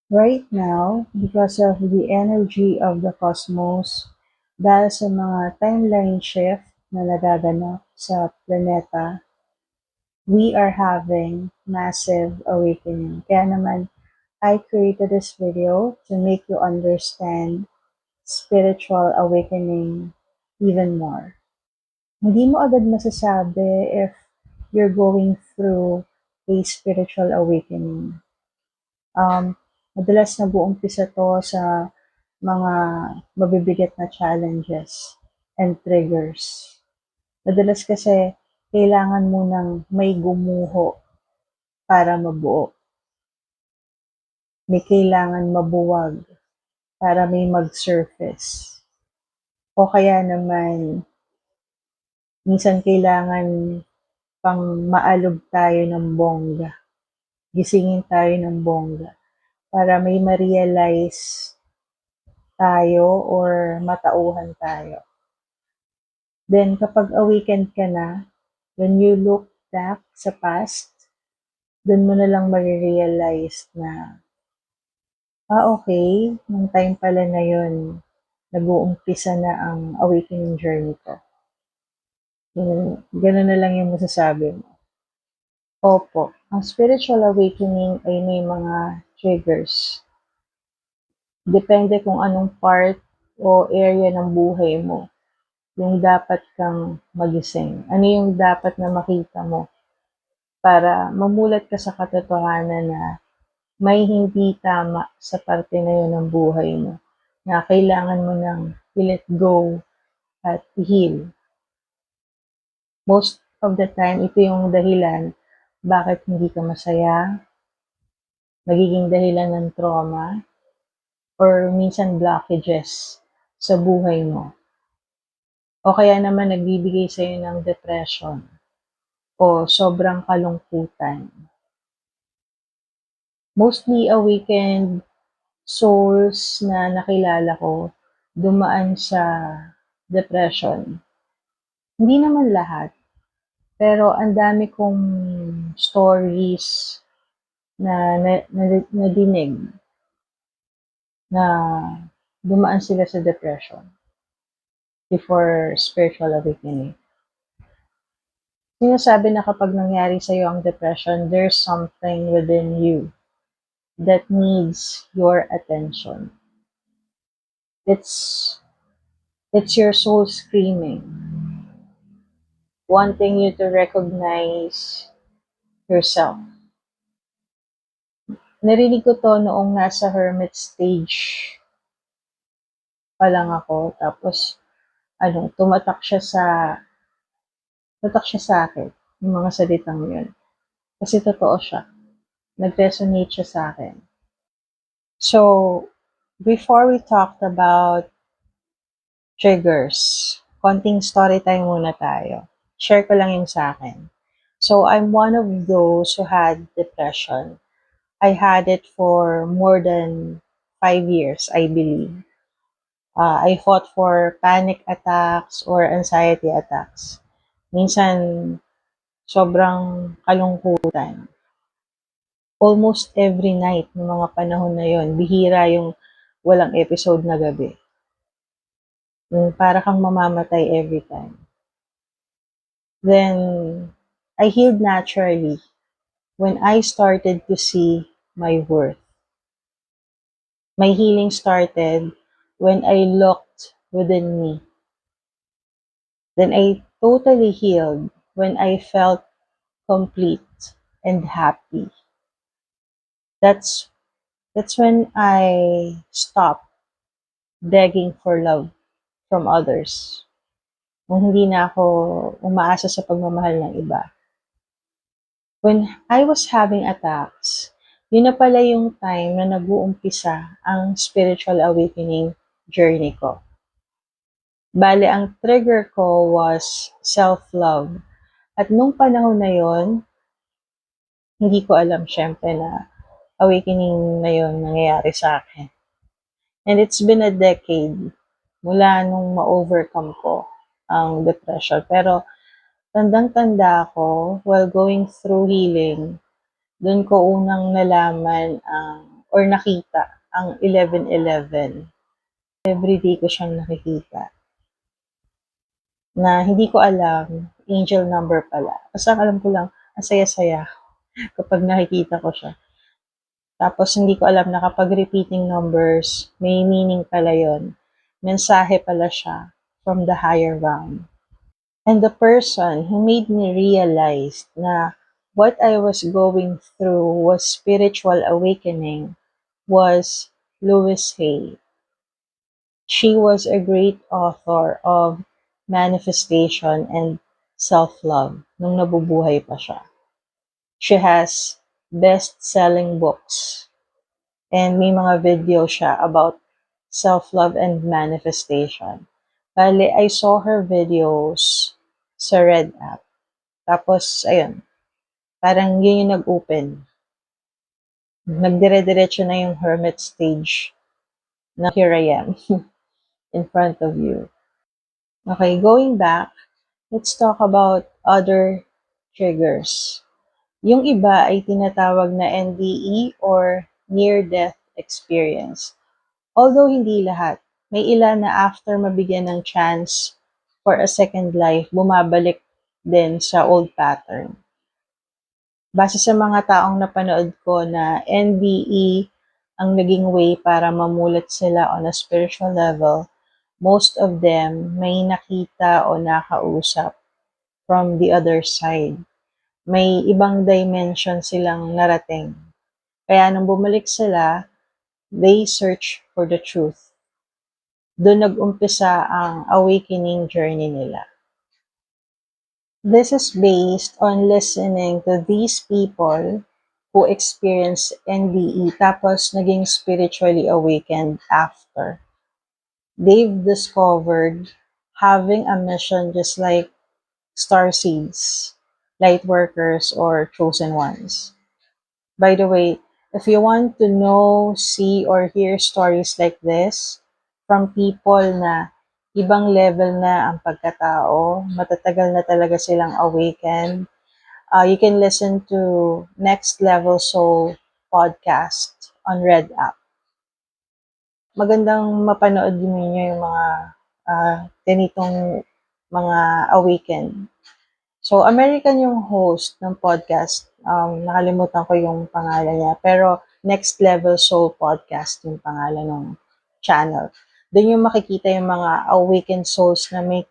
Right now, because of the energy of the cosmos, dahil sa mga timeline shift na nagaganap sa planeta, we are having massive awakening. Kaya naman, I created this video to make you understand spiritual awakening even more. Hindi mo agad masasabi if you're going through a spiritual awakening. Madalas nag-uumpisa 'to sa mga mabibigat na challenges and triggers. Madalas kasi kailangan mo ng may gumuho para mabuo. May kailangan mabuwag para may mag-surface. O kaya naman, minsan kailangan pang maalog tayo ng bongga. Gisingin tayo ng bongga para may ma-realize tayo or matauhan tayo. Then, kapag awakened ka na, when you look back sa past, dun mo na lang marirealize na, okay, nung time pala na yun, nag-uumpisa na ang awakening journey ko. Ganun na lang yung masasabi mo. Opo, ang spiritual awakening ay may mga triggers. Depende kung anong part o area ng buhay mo yung dapat kang magising. Ano yung dapat na makita mo para mamulat ka sa katotohanan na may hindi tama sa parte na yun ng buhay mo na kailangan mo nang i-let go at i-heal. Most of the time, ito yung dahilan bakit hindi ka masaya, magiging dahilan ng trauma, or minsan blockages sa buhay mo. O kaya naman nagbibigay sa'yo ng depression o sobrang kalungkutan. Mostly awakened souls na nakilala ko dumaan sa depression. Hindi naman lahat, pero ang dami kong stories na nadinig na dumaan sila sa depression before spiritual awakening. Sinasabi na kapag nangyari sa'yo ang depression, there's something within you that needs your attention. It's your soul screaming, wanting you to recognize yourself. Narinig ko to noong nasa hermit stage pa lang ako. Tapos, tumatak siya sa akin, yung mga salitang yun. Kasi totoo siya. Nag-resonate siya sa akin. So, before we talked about triggers, konting story time muna tayo. Share ko lang yung sa akin. So, I'm one of those who had depression. I had it for more than 5 years, I believe. I fought for panic attacks or anxiety attacks. Minsan, sobrang kalungkutan. Almost every night ng mga panahon na yon, bihira yung walang episode na gabi. Yung para kang mamamatay every time. Then, I healed naturally when I started to see my worth. My healing started when I looked within me. Then I totally healed when I felt complete and happy. That's when I stopped begging for love from others. Nung hindi na ako umaasa sa pagmamahal ng iba. When I was having attacks, yun na pala yung time na nag-uumpisa ang spiritual awakening journey ko. Bale, ang trigger ko was self-love. At nung panahon na yon, hindi ko alam syempre na awakening na yon nangyayari sa akin. And it's been a decade mula nung ma-overcome ko ang depression. Pero tandang-tanda ako while going through healing, doon ko unang nalaman ang or nakita ang 1111. Everyday ko siyang nakikita. Na hindi ko alam, angel number pala. Basta alam ko lang, ang saya-saya kapag nakikita ko siya. Tapos hindi ko alam na kapag repeating numbers, may meaning pala yun. Mensahe pala siya from the higher realm. And the person who made me realize na what I was going through was spiritual awakening was Louise Hay. She was a great author of manifestation and self-love nung nabubuhay pa siya. She has best-selling books and may mga video siya about self-love and manifestation. Bale, I saw her videos sa Red App. Tapos, ayun, parang yun yung nag-open. Nagdire-diretso na yung hermit stage na here I am in front of you. Okay, going back, let's talk about other triggers. Yung iba ay tinatawag na NDE or near-death experience. Although hindi lahat, may ilan na after mabigyan ng chance for a second life, bumabalik din sa old pattern. Base sa mga taong napanood ko na NDE ang naging way para mamulat sila on a spiritual level, most of them may nakita o nakausap from the other side. May ibang dimension silang narating. Kaya nung bumalik sila, they search for the truth. Doon nag-umpisa ang awakening journey nila. This is based on listening to these people who experienced NDE tapos naging spiritually awakened after. They've discovered having a mission just like starseeds, light workers, or chosen ones. By the way, if you want to know, see, or hear stories like this from people na ibang level na ang pagkatao, matatagal na talaga silang awakened, you can listen to Next Level Soul podcast on Red App. Magandang mapanood ninyo yung mga ganitong mga awakened. So, American yung host ng podcast. Nakalimutan ko yung pangalan niya. Pero, Next Level Soul Podcast yung pangalan ng channel. Doon yung makikita yung mga awakened souls na may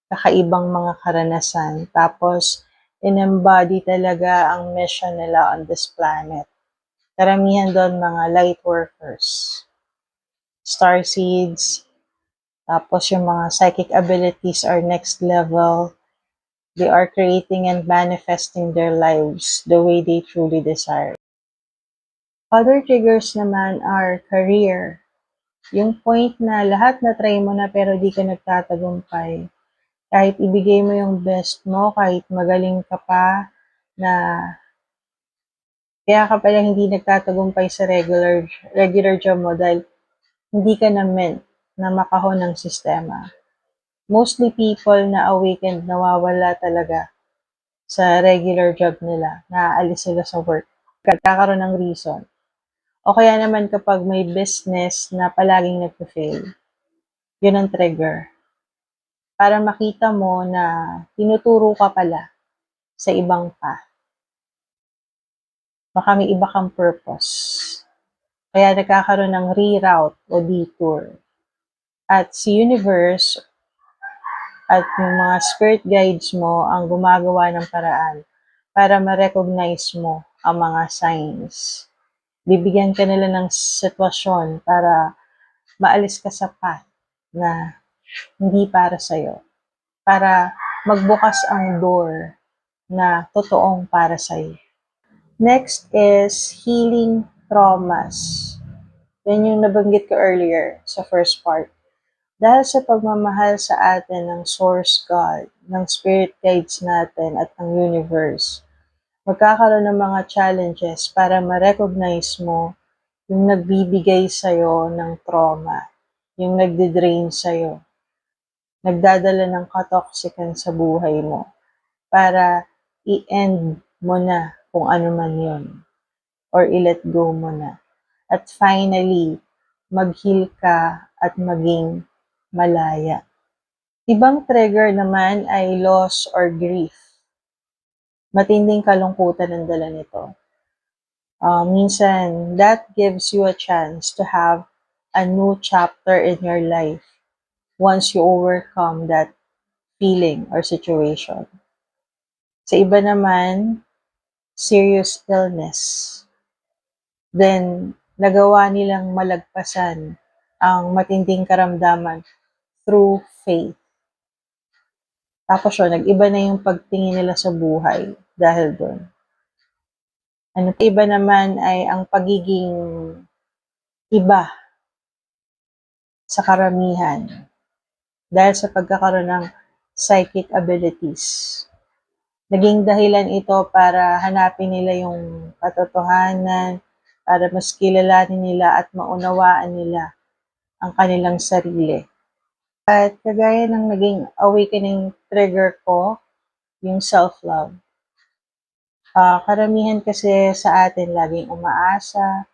kakaibang mga karanasan. Tapos, in-embody talaga ang mission nila on this planet. Karamihan doon mga light workers, starseeds, tapos yung mga psychic abilities are next level. They are creating and manifesting their lives the way they truly desire. Other triggers naman are career. Yung point na lahat na try mo na pero di ka nagtatagumpay. Kahit ibigay mo yung best mo, kahit magaling ka pa, na kaya ka pala hindi nagtatagumpay sa regular job mo dahil hindi ka na meant na makahon ng sistema. Mostly people na awakened nawawala talaga sa regular job nila, naaalis sila sa work, kakaroon ng reason. O kaya naman kapag may business na palaging nagpa-fail, yun ang trigger. Para makita mo na tinuturo ka pala sa ibang path. Baka may iba kang purpose. Kaya nagkakaroon ng reroute o detour. At si universe at yung mga spirit guides mo ang gumagawa ng paraan para ma-recognize mo ang mga signs. Bibigyan ka nila ng sitwasyon para maalis ka sa path na hindi para sa'yo. Para magbukas ang door na totoong para sa'yo. Next is healing traumas. Yan yung nabanggit ko earlier sa first part. Dahil sa pagmamahal sa atin ng Source God, ng Spirit Guides natin at ng Universe, magkakaroon ng mga challenges para ma-recognize mo yung nagbibigay sa'yo ng trauma, yung nagde-drain sa'yo, nagdadala ng katoxican sa buhay mo, para i-end mo na kung ano man yun, or i-let go mo na. at finally, mag-heal ka at maging malaya. Ibang trigger naman ay loss or grief. Matinding kalungkutan ang dala nito. Minsan, that gives you a chance to have a new chapter in your life once you overcome that feeling or situation. Sa iba naman, serious illness. Then, nagawa nilang malagpasan ang matinding karamdaman through faith. Tapos yun, nag-iba na yung pagtingin nila sa buhay dahil doon. Iba naman ay ang pagiging iba sa karamihan dahil sa pagkakaroon ng psychic abilities. Naging dahilan ito para hanapin nila yung katotohanan, para mas kilalanin nila at maunawaan nila ang kanilang sarili. At kagaya ng naging awakening trigger ko, yung self-love. Karamihan kasi sa atin laging umaasa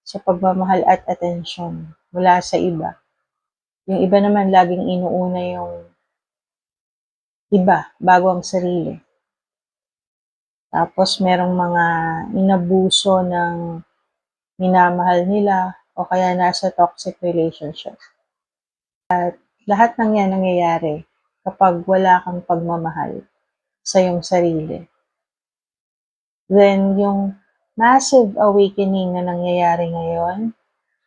sa pagmamahal at atensyon mula sa iba. Yung iba naman laging inuuna yung iba bago ang sarili. Tapos merong mga inabuso ng minamahal nila o kaya nasa toxic relationship. At lahat ng yan nangyayari kapag wala kang pagmamahal sa iyong sarili. Then yung massive awakening na nangyayari ngayon,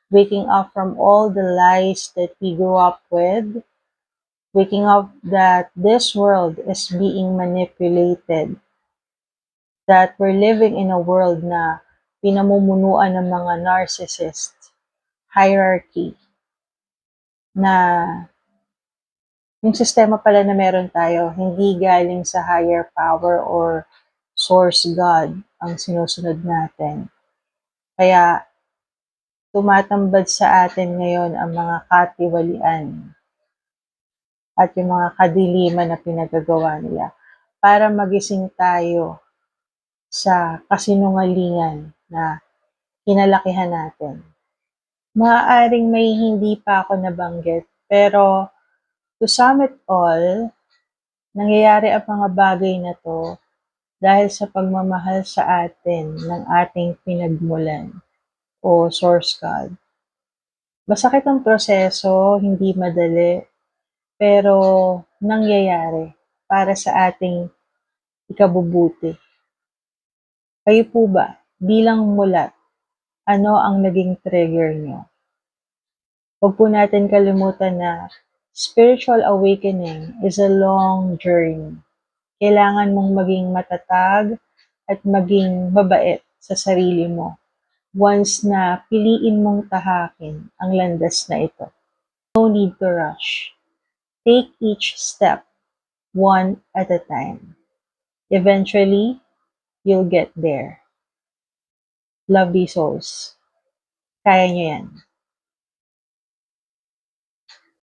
waking up from all the lies that we grew up with, waking up that this world is being manipulated, that we're living in a world na pinamumunuan ng mga narcissist, hierarchy, na yung sistema pala na meron tayo, hindi galing sa higher power or source God ang sinusunod natin. Kaya tumatambad sa atin ngayon ang mga katiwalian at yung mga kadiliman na pinagagawa nila para magising tayo sa kasinungalingan na kinalakihan natin. Maaaring may hindi pa ako nabanggit, pero to sum it all, nangyayari ang mga bagay na to dahil sa pagmamahal sa atin ng ating pinagmulan o source God. Masakit ang proseso, hindi madali, pero nangyayari para sa ating ikabubuti. Kayo po ba, bilang mulat, ano ang naging trigger nyo? Huwag po natin kalimutan na spiritual awakening is a long journey. Kailangan mong maging matatag at maging mabait sa sarili mo once na piliin mong tahakin ang landas na ito. No need to rush. Take each step one at a time. Eventually, you'll get there. Lovely souls. Kaya nyo yan.